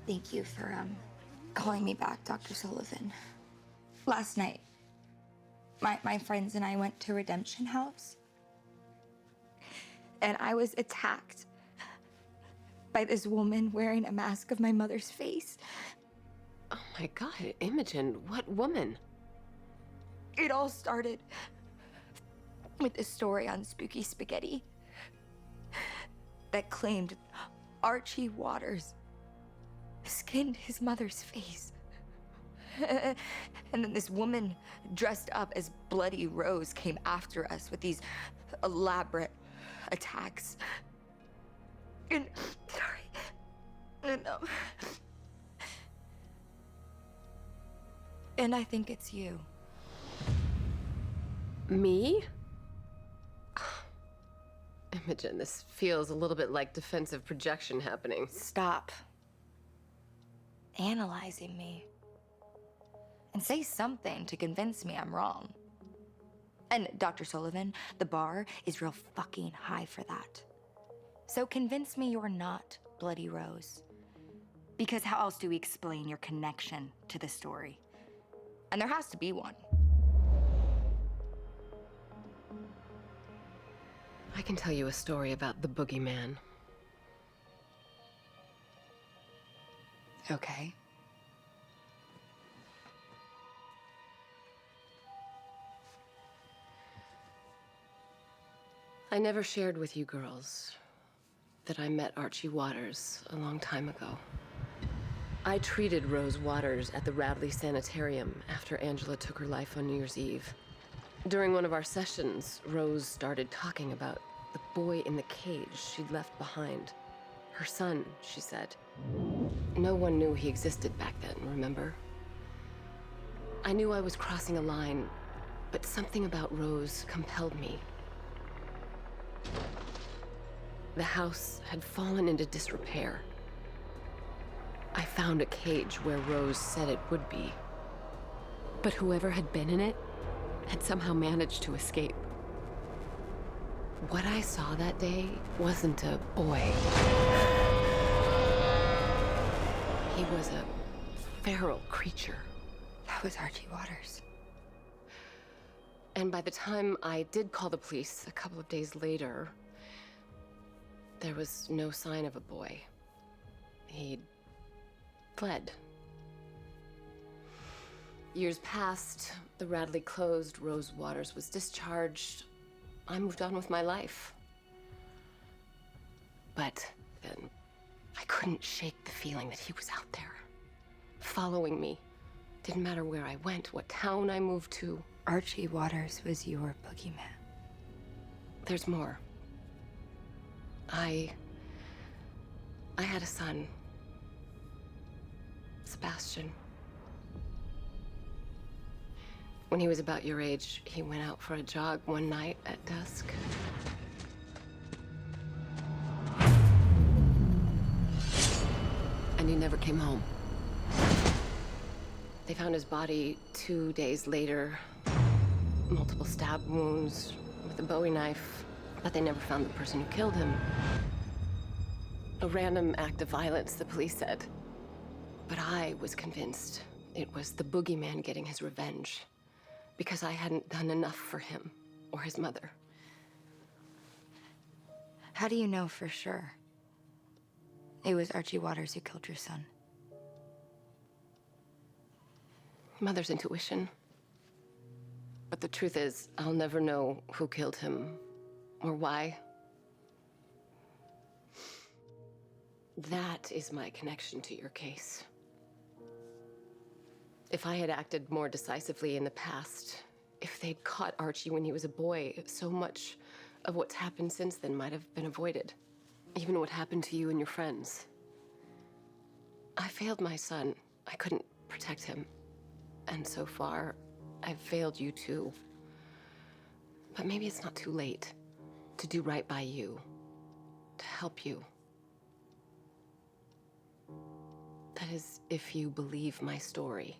Thank you for calling me back, Dr. Sullivan. Last night, my friends and I went to Redemption House, and I was attacked by this woman wearing a mask of my mother's face. Oh my God, Imogen, what woman? It all started with a story on Spookyspaghetti that claimed Archie Waters skinned his mother's face. And then this woman dressed up as Bloody Rose came after us with these elaborate attacks. And, and I think it's you. Me? Imogen, this feels a little bit like defensive projection happening. Stop analyzing me. And say something to convince me I'm wrong. And Dr. Sullivan, the bar is real fucking high for that. So convince me you're not Bloody Rose. Because how else do we explain your connection to the story? And there has to be one. I can tell you a story about the Bogeyman. Okay. I never shared with you girls that I met Archie Waters a long time ago. I treated Rose Waters at the Radley Sanitarium after Angela took her life on New Year's Eve. During one of our sessions, Rose started talking about the boy in the cage she'd left behind. Her son, she said. No one knew he existed back then, remember? I knew I was crossing a line, but something about Rose compelled me. The house had fallen into disrepair. I found a cage where Rose said it would be. But whoever had been in it had somehow managed to escape. What I saw that day wasn't a boy. He was a feral creature. That was Archie Waters. And by the time I did call the police a couple of days later, there was no sign of a boy. He'd fled. Years passed, the Radley closed, Rose Waters was discharged. I moved on with my life. But then I couldn't shake the feeling that he was out there, following me. Didn't matter where I went, what town I moved to. Archie Waters was your boogeyman. There's more. I had a son, Sebastian. When he was about your age, he went out for a jog one night at dusk. And he never came home. They found his body 2 days later. Multiple stab wounds with a Bowie knife, but they never found the person who killed him. A random act of violence, the police said. But I was convinced it was the boogeyman getting his revenge, because I hadn't done enough for him or his mother. How do you know for sure it was Archie Waters who killed your son? Mother's intuition. But the truth is, I'll never know who killed him or why. That is my connection to your case. If I had acted more decisively in the past, if they'd caught Archie when he was a boy, so much of what's happened since then might have been avoided. Even what happened to you and your friends. I failed my son. I couldn't protect him. And so far, I've failed you too. But maybe it's not too late to do right by you, to help you. That is, if you believe my story.